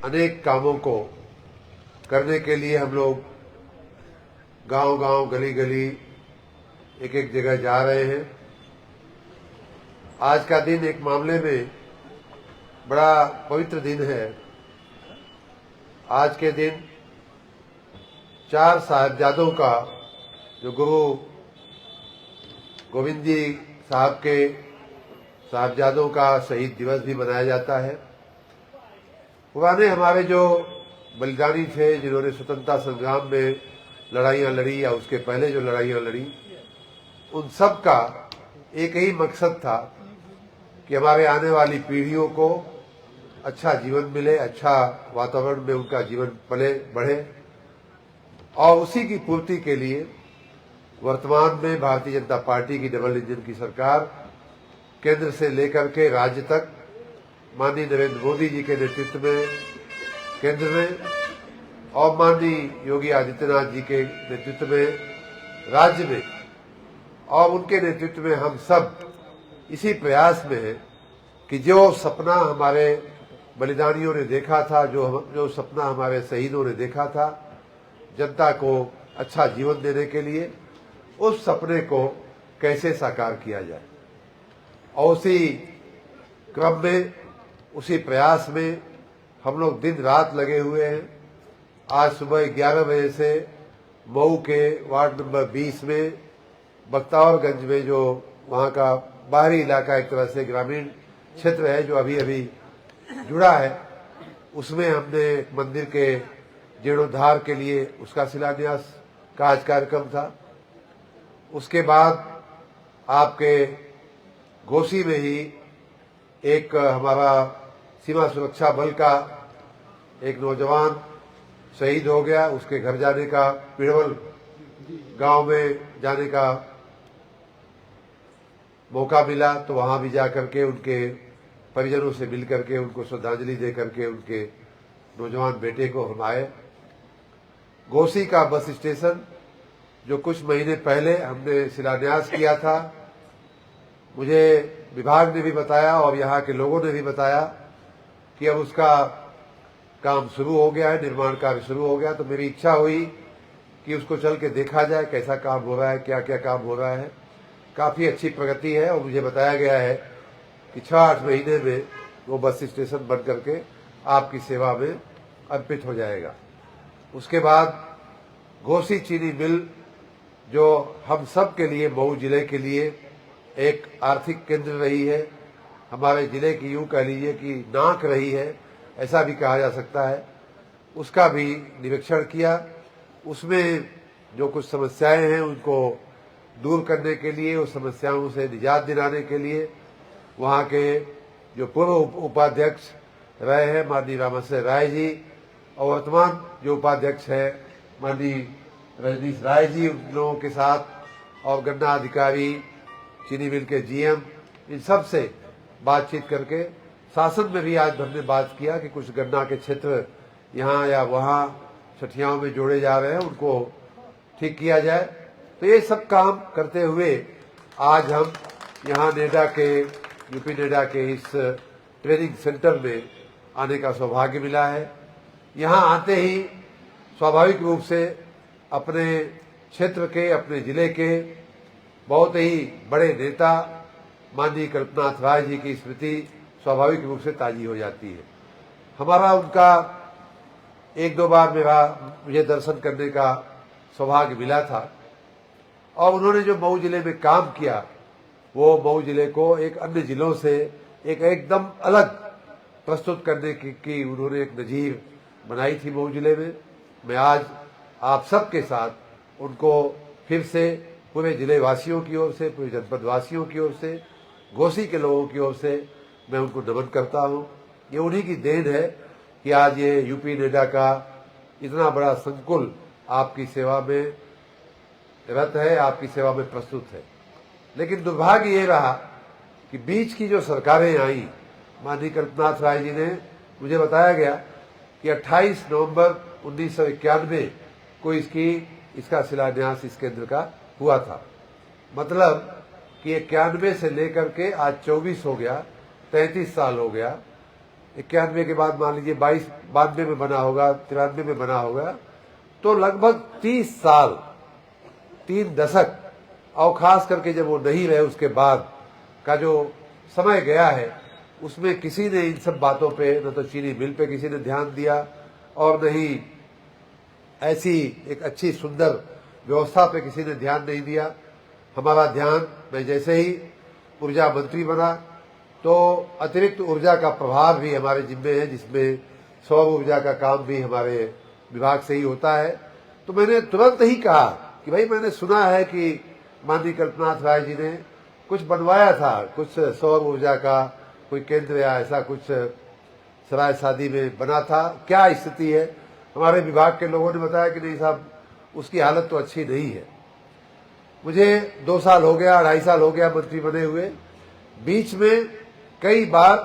अनेक कामों को करने के लिए हम लोग गांव-गांव, गली-गली, एक-एक जगह जा रहे हैं। आज का दिन एक मामले में बड़ा पवित्र दिन है। आज के दिन 4 साहिबजादों का, जो गुरु गोविंद जी साहब के साहिबजादों का शहीद दिवस भी मनाया जाता है। पुराने हमारे जो बलिदानी थे, जिन्होंने स्वतंत्रता संग्राम में लड़ाइयाँ लड़ी या उसके पहले जो लड़ाइयाँ लड़ी, उन सब का एक ही मकसद था कि हमारे आने वाली पीढ़ियों को अच्छा जीवन मिले, अच्छा वातावरण में उनका जीवन पले बढ़े। और उसी की पूर्ति के लिए वर्तमान में भारतीय जनता पार्टी की डबल इंजन की सरकार केंद्र से लेकर के राज्य तक माननीय नरेंद्र मोदी जी के नेतृत्व में केंद्र में और माननीय योगी आदित्यनाथ जी के नेतृत्व में राज्य में और उनके नेतृत्व में हम सब इसी प्रयास में हैं कि जो सपना हमारे बलिदानियों ने देखा था, जो सपना हमारे शहीदों ने देखा था, जनता को अच्छा जीवन देने के लिए, उस सपने को कैसे साकार किया जाए। और उसी क्रम में, उसी प्रयास में हम लोग दिन रात लगे हुए हैं। आज सुबह 11 बजे से मऊ के वार्ड नंबर 20 में बख्तावरगंज में, जो वहाँ का बाहरी इलाका, एक तरह से ग्रामीण क्षेत्र है जो अभी अभी जुड़ा है, उसमें हमने मंदिर के जीर्णोद्धार के लिए उसका शिलान्यास का आज कार्यक्रम था। उसके बाद आपके घोसी में ही एक हमारा सीमा सुरक्षा बल का एक नौजवान शहीद हो गया। उसके घर जाने का, पिड़वल गांव में जाने का मौका मिला, तो वहां भी जाकर के उनके परिजनों से मिल करके उनको श्रद्धांजलि दे करके उनके नौजवान बेटे को हम आए। घोसी का बस स्टेशन जो कुछ महीने पहले हमने शिलान्यास किया था, मुझे विभाग ने भी बताया और यहाँ के लोगों ने भी बताया कि अब उसका काम शुरू हो गया है, निर्माण कार्य शुरू हो गया। तो मेरी इच्छा हुई कि उसको चल के देखा जाए कैसा काम हो रहा है, क्या क्या काम हो रहा है। काफी अच्छी प्रगति है और मुझे बताया गया है कि 6-8 महीने में वो बस स्टेशन बन करके आपकी सेवा में अर्पित हो जाएगा। उसके बाद घोसी चीनी मिल, जो हम सब के लिए, मऊ जिले के लिए एक आर्थिक केंद्र रही है, हमारे जिले की यूं कह लीजिए कि नाक रही है, ऐसा भी कहा जा सकता है, उसका भी निरीक्षण किया। उसमें जो कुछ समस्याएं हैं उनको दूर करने के लिए, उस समस्याओं से निजात दिलाने के लिए वहाँ के जो पूर्व उपाध्यक्ष रहे हैं माननीय रामाश्रय राय जी और वर्तमान जो उपाध्यक्ष है माननीय रजनीश राय जी, उन लोगों के साथ और गन्ना अधिकारी, चीनी मिल के जीएम, इन सब से बातचीत करके शासन में भी आज हमने बात किया कि कुछ गन्ना के क्षेत्र यहाँ या वहाँ छठियाओं में जोड़े जा रहे हैं, उनको ठीक किया जाए। तो ये सब काम करते हुए आज हम यहाँ नेडा के, यूपी नेडा के इस ट्रेनिंग सेंटर में आने का सौभाग्य मिला है। यहाँ आते ही स्वाभाविक रूप से अपने क्षेत्र के, अपने जिले के बहुत ही बड़े नेता माननीय कल्पनाथ राय जी की स्मृति स्वाभाविक रूप से ताजी हो जाती है। हमारा उनका 1-2 बार मुझे दर्शन करने का सौभाग्य मिला था और उन्होंने जो मऊ जिले में काम किया, वो मऊ जिले को एक अन्य जिलों से एकदम अलग प्रस्तुत करने की उन्होंने एक नजीर बनाई थी मऊ जिले में। मैं आज आप सबके साथ उनको फिर से पूरे जिले वासियों की ओर से, पूरे जनपद वासियों की ओर से, घोसी के लोगों की ओर से मैं उनको नमन करता हूँ। ये उन्हीं की देन है कि आज ये यूपी नेडा का इतना बड़ा संकुल आपकी सेवा में रत है, आपकी सेवा में प्रस्तुत है। लेकिन दुर्भाग्य ये रहा कि बीच की जो सरकारें आई, माननीय कल्पनाथ राय जी ने, मुझे बताया गया कि 28 नवंबर 1991 को इसका शिलान्यास इस केंद्र का हुआ था। मतलब कि 91 से लेकर के आज 24 हो गया, 33 साल हो गया। 91 के बाद मान लीजिए 92 में बना होगा, 93 में बना होगा, तो लगभग 30 साल, 3 दशक, और खास करके जब वो नहीं रहे उसके बाद का जो समय गया है, उसमें किसी ने इन सब बातों पे, न तो चीनी मिल पे किसी ने ध्यान दिया और न ही ऐसी एक अच्छी सुंदर व्यवस्था पे किसी ने ध्यान नहीं दिया। हमारा ध्यान, मैं जैसे ही ऊर्जा मंत्री बना तो अतिरिक्त ऊर्जा का प्रभार भी हमारे जिम्मे है, जिसमें सौर ऊर्जा का काम भी हमारे विभाग से ही होता है। तो मैंने तुरंत ही कहा कि भाई मैंने सुना है कि माननीय कल्पनाथ राय जी ने कुछ बनवाया था, कुछ सौर ऊर्जा का कोई केंद्र या ऐसा कुछ सराय शादी में बना था, क्या स्थिति है? हमारे विभाग के लोगों ने बताया कि नहीं साहब, उसकी हालत तो अच्छी नहीं है। मुझे 2 साल हो गया, 2.5 साल हो गया मंत्री बने हुए। बीच में कई बार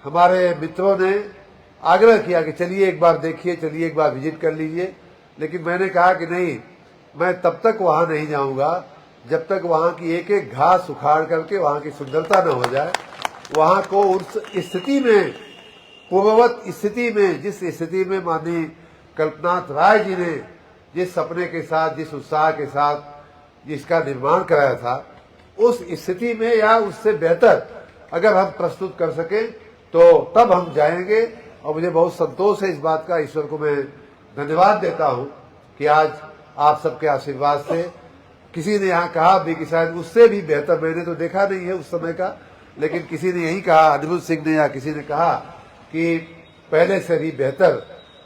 हमारे मित्रों ने आग्रह किया कि चलिए एक बार देखिए, चलिए एक बार विजिट कर लीजिए, लेकिन मैंने कहा कि नहीं, मैं तब तक वहां नहीं जाऊंगा जब तक वहां की एक एक घास उखाड़ करके वहां की सुंदरता न हो जाए, वहां को उस स्थिति में, पूर्ववत स्थिति में, जिस स्थिति में माननीय कल्पनाथ राय जी ने जिस सपने के साथ, जिस उत्साह के साथ जिसका निर्माण कराया था, उस स्थिति में या उससे बेहतर अगर हम प्रस्तुत कर सके तो तब हम जाएंगे। और मुझे बहुत संतोष है इस बात का, ईश्वर को मैं धन्यवाद देता हूं कि आज आप सबके आशीर्वाद से किसी ने यहाँ कहा भी कि शायद उससे भी बेहतर, मैंने तो देखा नहीं है उस समय का, लेकिन किसी ने यही कहा, अनिरुद्ध सिंह ने या किसी ने कहा कि पहले से भी बेहतर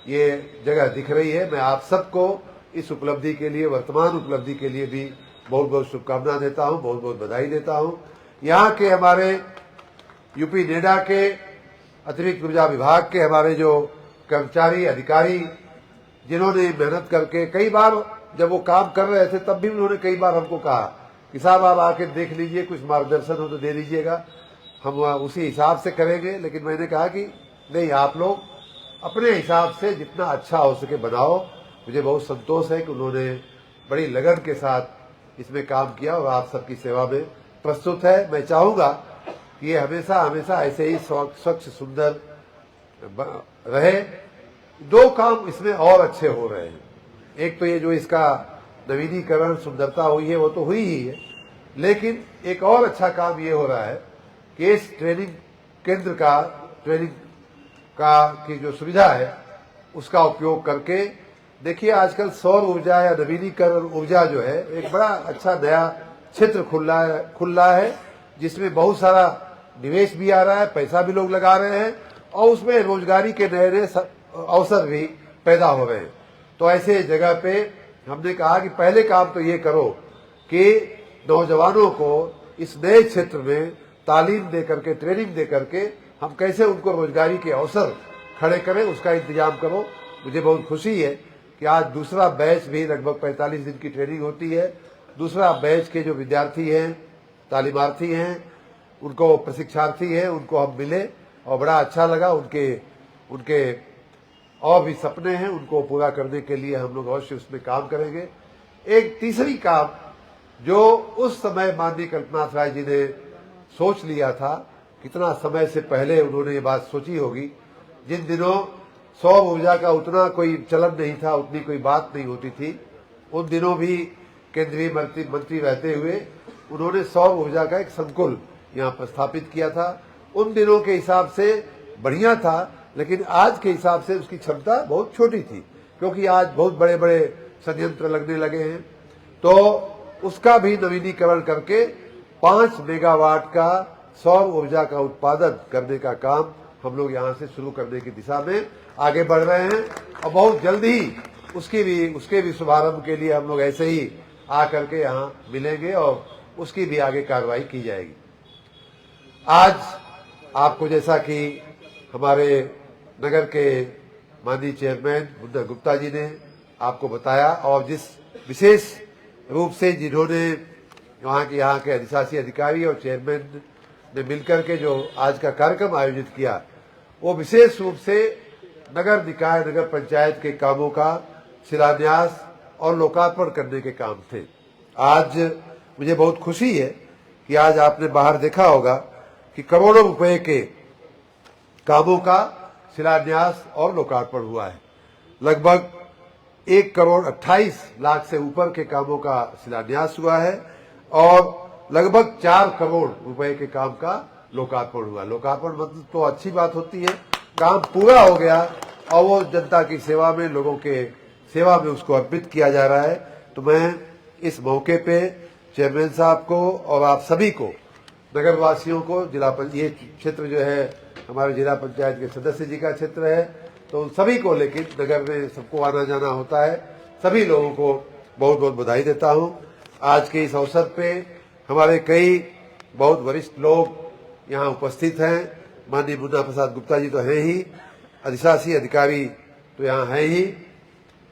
ये जगह दिख रही है। मैं आप सबको इस उपलब्धि के लिए, वर्तमान उपलब्धि के लिए भी बहुत बहुत शुभकामना देता हूं, बहुत बहुत बधाई देता हूं। यहाँ के हमारे यूपी नेडा के अतिरिक्त ऊर्जा विभाग के हमारे जो कर्मचारी, अधिकारी, जिन्होंने मेहनत करके, कई बार जब वो काम कर रहे थे तब भी उन्होंने कई बार हमको कहा कि साहब आप आके देख लीजिए, कुछ मार्गदर्शन हो तो दे दीजिएगा, हम उसी हिसाब से करेंगे। लेकिन मैंने कहा कि नहीं, आप लोग अपने हिसाब से जितना अच्छा हो सके बनाओ। मुझे बहुत संतोष है कि उन्होंने बड़ी लगन के साथ इसमें काम किया और आप सबकी सेवा में प्रस्तुत है। मैं चाहूंगा कि ये हमेशा हमेशा ऐसे ही स्वच्छ सुंदर रहे। 2 काम इसमें और अच्छे हो रहे हैं। एक तो ये जो इसका नवीनीकरण, सुंदरता हुई है वो तो हुई ही है, लेकिन एक और अच्छा काम ये हो रहा है कि इस ट्रेनिंग केंद्र का, ट्रेनिंग का की जो सुविधा है उसका उपयोग करके, देखिए आजकल सौर ऊर्जा या नवीनीकरण ऊर्जा जो है एक बड़ा अच्छा नया क्षेत्र खुल रहा है, जिसमें बहुत सारा निवेश भी आ रहा है, पैसा भी लोग लगा रहे हैं और उसमें रोजगारी के नए नए अवसर भी पैदा हो रहे हैं। तो ऐसे जगह पे हमने कहा कि पहले काम तो ये करो कि नौजवानों को इस नए क्षेत्र में तालीम दे करके, ट्रेनिंग दे करके हम कैसे उनको रोजगारी के अवसर खड़े करें, उसका इंतजाम करो। मुझे बहुत खुशी है कि आज दूसरा बैच भी, लगभग 45 दिन की ट्रेनिंग होती है, दूसरा बैच के जो विद्यार्थी हैं, तालीमार्थी हैं, उनको प्रशिक्षार्थी हैं, उनको हम मिले और बड़ा अच्छा लगा। उनके और भी सपने हैं, उनको पूरा करने के लिए हम लोग अवश्य उसमें काम करेंगे। एक तीसरी काम जो उस समय माननीय कल्पनाथ राय जी ने सोच लिया था, कितना समय से पहले उन्होंने ये बात सोची होगी, जिन दिनों सौर ऊर्जा का उतना कोई चलन नहीं था, उतनी कोई बात नहीं होती थी, उन दिनों भी केंद्रीय मंत्री रहते हुए उन्होंने सौर ऊर्जा का एक संकुल यहाँ पर स्थापित किया था। उन दिनों के हिसाब से बढ़िया था, लेकिन आज के हिसाब से उसकी क्षमता बहुत छोटी थी, क्योंकि आज बहुत बड़े बड़े संयंत्र लगने लगे हैं। तो उसका भी नवीनीकरण करके 5 मेगावाट का सौर ऊर्जा का उत्पादन करने का काम हम लोग यहाँ से शुरू करने की दिशा में आगे बढ़ रहे हैं और बहुत जल्द ही उसके भी शुभारंभ के लिए हम लोग ऐसे ही आकर के यहाँ मिलेंगे और उसकी भी आगे कार्रवाई की जाएगी। आज आपको, जैसा कि हमारे नगर के माननीय चेयरमैन मुन्ना गुप्ता जी ने आपको बताया और जिस विशेष रूप से जिन्होंने यहाँ के अधिशासी अधिकारी और चेयरमैन ने मिलकर के जो आज का कार्यक्रम आयोजित किया, वो विशेष रूप से नगर निकाय, नगर पंचायत के कामों का शिलान्यास और लोकार्पण करने के काम थे। आज मुझे बहुत खुशी है कि आज आपने बाहर देखा होगा कि करोड़ों रुपए के कामों का शिलान्यास और लोकार्पण हुआ है। लगभग 1,28,00,000 से ऊपर के कामों का शिलान्यास हुआ है और लगभग 4 करोड़ रुपए के काम का लोकार्पण हुआ। लोकार्पण मतलब तो अच्छी बात होती है, काम पूरा हो गया और वो जनता की सेवा में, लोगों के सेवा में उसको अर्पित किया जा रहा है। तो मैं इस मौके पे चेयरमैन साहब को और आप सभी को, नगर वासियों को, ये क्षेत्र जो है हमारे जिला पंचायत के सदस्य जी का क्षेत्र है, तो उन सभी को, लेकिन नगर में सबको आना जाना होता है, सभी लोगों को बहुत बहुत बधाई देता हूं। आज के इस अवसर पे हमारे कई बहुत वरिष्ठ लोग यहाँ उपस्थित हैं। माननीय मुन्ना प्रसाद गुप्ता जी तो हैं ही, अधिशासी अधिकारी तो यहाँ हैं ही,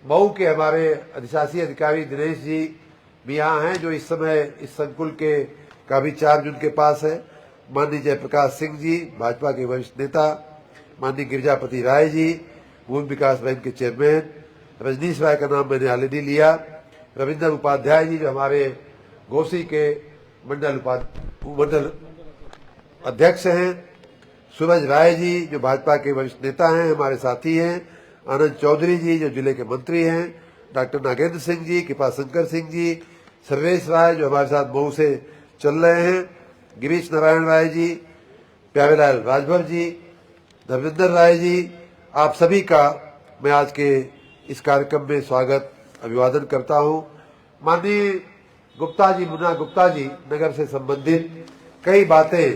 मऊ के हमारे अधिशासी अधिकारी दिनेश जी भी यहाँ हैं, जो इस समय इस संकुल के का भी चार्ज उनके पास है। माननीय जयप्रकाश सिंह जी, भाजपा के वरिष्ठ नेता, माननीय गिरिजापति राय जी, भूमि विकास बैंक के चेयरमैन, रजनीश राय का नाम मैंने ऑलरेडी लिया, रविंद्र उपाध्याय जी जो हमारे घोसी के मंडल अध्यक्ष हैं, सूरज राय जी जो भाजपा के वरिष्ठ नेता हैं, हमारे साथी हैं, आनंद चौधरी जी जो जिले के मंत्री हैं, डॉक्टर नागेंद्र सिंह जी, कृपा शंकर सिंह जी, सर्वेश राय जो हमारे साथ मऊ से चल रहे हैं, गिरीश नारायण राय जी, प्यारेलाल राजभर जी, धर्मेंद्र राय जी, आप सभी का मैं आज के इस कार्यक्रम में स्वागत अभिवादन करता हूं। माननीय गुप्ता जी, मुन्ना गुप्ता जी, नगर से संबंधित कई बातें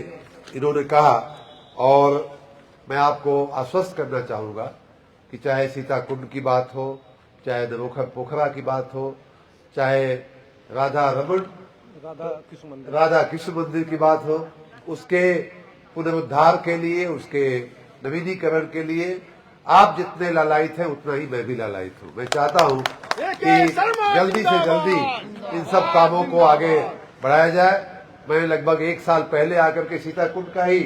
इन्होंने कहा और मैं आपको आश्वस्त करना चाहूंगा कि चाहे सीता कुंड की बात हो, चाहे नवोखर पोखरा की बात हो, चाहे राधा कृष्ण मंदिर की बात हो, उसके पुनरुद्धार के लिए, उसके नवीनीकरण के लिए आप जितने लालायित हैं उतना ही मैं भी लालायित हूं। मैं चाहता हूं कि जल्दी से जल्दी इन सब कामों को आगे बढ़ाया जाए। मैं लगभग 1 साल पहले आकर के सीता कुंड का ही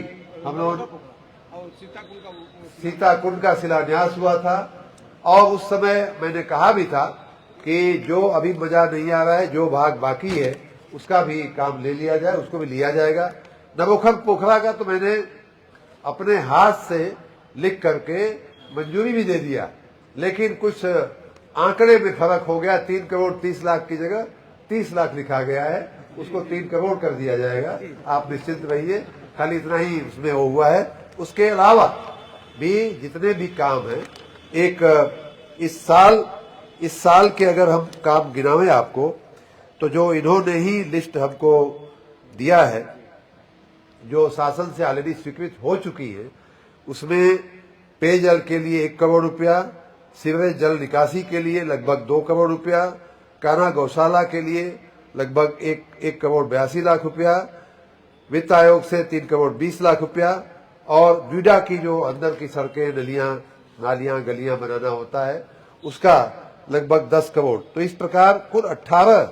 हम लोग सीता कुंड का शिलान्यास हुआ था और उस समय मैंने कहा भी था कि जो अभी मजा नहीं आ रहा है, जो भाग बाकी है उसका भी काम ले लिया जाए, उसको भी लिया जाएगा। नवोखर पोखरा का तो मैंने अपने हाथ से लिख करके मंजूरी भी दे दिया, लेकिन कुछ आंकड़े में फर्क हो गया। 3 करोड़ 30 लाख की जगह 30 लाख लिखा गया है, उसको 3 करोड़ कर दिया जाएगा। आप निश्चिंत रहिए, खाली इतना ही उसमें हुआ है। उसके अलावा भी जितने भी काम हैं, एक इस साल के अगर हम काम गिनावें आपको, तो जो इन्होंने ही लिस्ट हमको दिया है, जो शासन से ऑलरेडी स्वीकृत हो चुकी है, उसमें पेयजल के लिए 1 करोड़ रुपया, सीवरेज जल निकासी के लिए लगभग 2 करोड़ रुपया, कान्हा गौशाला के लिए लगभग 1 करोड़ 82 लाख रुपया, वित्त आयोग से 3 करोड़ 20 लाख रुपया और बीडा की जो अंदर की सड़कें, नालियां गलियां बनाना होता है उसका लगभग 10 करोड़। तो इस प्रकार कुल 18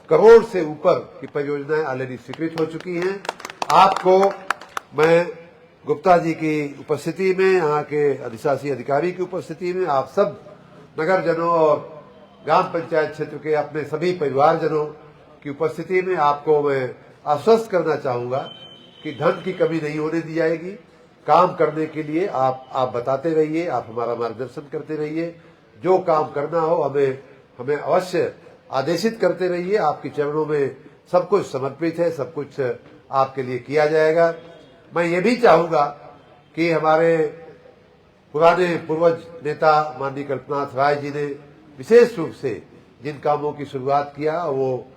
करोड़ से ऊपर की परियोजनाएं ऑलरेडी स्वीकृत हो चुकी हैं। आपको मैं गुप्ता जी की उपस्थिति में, यहाँ के अधिशासी अधिकारी की उपस्थिति में, आप सब नगरजनों और ग्राम पंचायत क्षेत्र के अपने सभी परिवारजनों की उपस्थिति में आपको मैं आश्वस्त करना चाहूंगा कि धन की कमी नहीं होने दी जाएगी। काम करने के लिए आप बताते रहिए, आप हमारा मार्गदर्शन करते रहिए, जो काम करना हो हमें अवश्य आदेशित करते रहिए। आपके चरणों में सब कुछ समर्पित है, सब कुछ आपके लिए किया जाएगा। मैं ये भी चाहूंगा कि हमारे पुराने पूर्वज नेता माननीय कल्पनाथ राय जी ने विशेष रूप से जिन कामों की शुरुआत किया, वो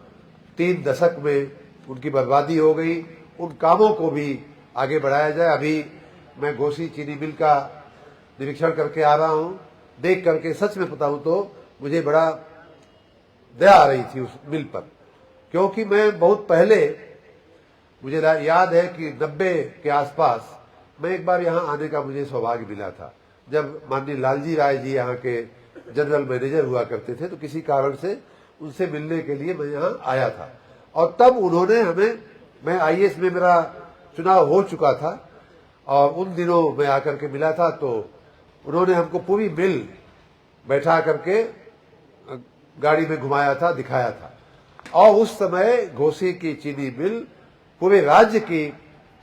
3 दशक में उनकी बर्बादी हो गई, उन कामों को भी आगे बढ़ाया जाए। अभी मैं घोसी चीनी मिल का निरीक्षण करके आ रहा हूं, देख करके सच में बताऊं तो मुझे बड़ा दया आ रही थी उस मिल पर, क्योंकि मैं बहुत पहले, मुझे याद है कि 90 के आसपास मैं एक बार यहाँ आने का मुझे सौभाग्य मिला था, जब माननीय लालजी राय जी यहाँ के जनरल मैनेजर हुआ करते थे, तो किसी कारण से उनसे मिलने के लिए मैं यहाँ आया था और तब उन्होंने मैं आईएएस में मेरा चुनाव हो चुका था और उन दिनों मैं आकर के मिला था, तो उन्होंने हमको पूरी मिल बैठा करके गाड़ी में घुमाया था, दिखाया था। और उस समय घोसी की चीनी मिल पूरे राज्य की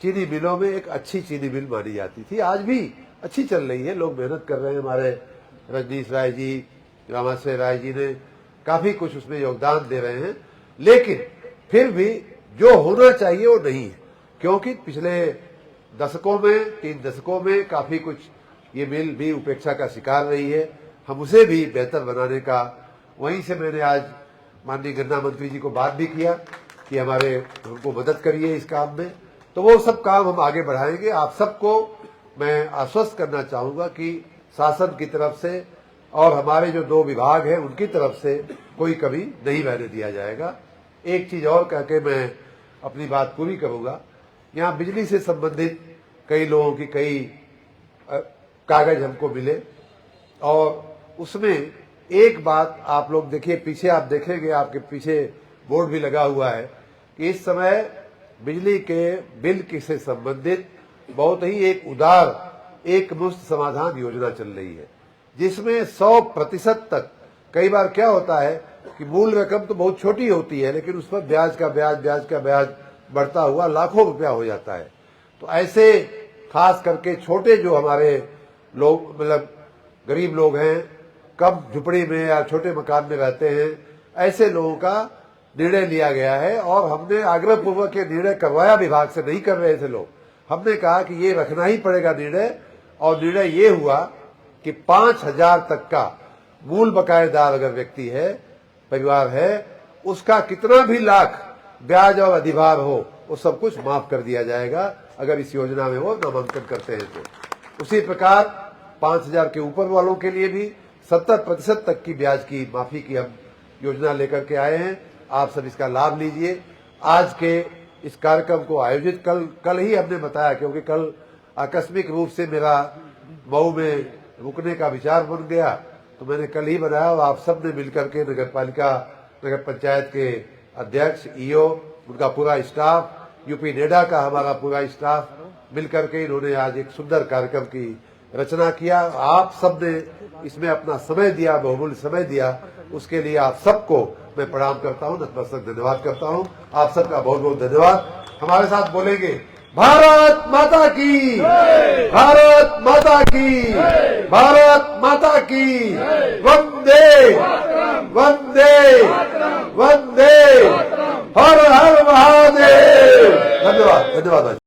चीनी मिलों में एक अच्छी चीनी मिल मानी जाती थी। आज भी अच्छी चल रही है, लोग मेहनत कर रहे हैं। हमारे रजनीश राय जी, रामाश्रय राय जी ने काफी कुछ उसमें योगदान दे रहे हैं, लेकिन फिर भी जो होना चाहिए वो नहीं है, क्योंकि पिछले दशकों में 3 दशकों में काफी कुछ ये मिल भी उपेक्षा का शिकार रही है। हम उसे भी बेहतर बनाने का, वहीं से मैंने आज माननीय गन्ना मंत्री जी को बात भी किया कि हमको मदद करिए इस काम में, तो वो सब काम हम आगे बढ़ाएंगे। आप सबको मैं आश्वस्त करना चाहूंगा कि शासन की तरफ से और हमारे जो 2 विभाग हैं उनकी तरफ से कोई कमी नहीं रहने दिया जाएगा। एक चीज और कह के मैं अपनी बात पूरी करूंगा। यहाँ बिजली से संबंधित कई लोगों की कई कागज हमको मिले, और उसमें एक बात आप लोग देखिए, पीछे आप देखेंगे, आपके पीछे बोर्ड भी लगा हुआ है कि इस समय बिजली के बिल से संबंधित बहुत ही एक उदार एकमुश्त समाधान योजना चल रही है, जिसमें 100% तक, कई बार क्या होता है कि मूल रकम तो बहुत छोटी होती है, लेकिन उस पर ब्याज का ब्याज बढ़ता हुआ लाखों रुपया हो जाता है। तो ऐसे खास करके छोटे जो हमारे लोग, मतलब गरीब लोग हैं, कम झुपड़ी में या छोटे मकान में रहते हैं, ऐसे लोगों का निर्णय लिया गया है। और हमने आग्रह पूर्वक ये निर्णय करवाया, विभाग से नहीं कर रहे थे लोग, हमने कहा कि ये रखना ही पड़ेगा निर्णय, और निर्णय ये हुआ कि 5,000 तक का मूल बकायेदार अगर व्यक्ति है, परिवार है, उसका कितना भी लाख ब्याज और अधिभार हो, वो सब कुछ माफ कर दिया जाएगा अगर इस योजना में वो नामांकन करते हैं तो। उसी प्रकार 5,000 के ऊपर वालों के लिए भी 70% तक की ब्याज की माफी की हम योजना लेकर के आए हैं। आप सब इसका लाभ लीजिए। आज के इस कार्यक्रम को आयोजित कल ही हमने बताया, क्योंकि कल आकस्मिक रूप से मेरा मऊ में रुकने का विचार बन गया, तो मैंने कल ही बनाया। और आप सब ने मिलकर के नगर पंचायत के अध्यक्ष, ईओ, उनका पूरा स्टाफ, यूपी नेडा का हमारा पूरा स्टाफ मिलकर के इन्होंने आज एक सुंदर कार्यक्रम की रचना किया। आप सब ने इसमें अपना समय दिया, बहुमूल्य समय दिया, उसके लिए आप सबको मैं प्रणाम करता हूं, नतमस्तक धन्यवाद करता हूं। आप सबका बहुत बहुत धन्यवाद। हमारे साथ बोलेंगे भारत माता की, भारत माता की, भारत माता की, वंदे वंदे वंदे, हर हर महादेव। धन्यवाद, धन्यवाद।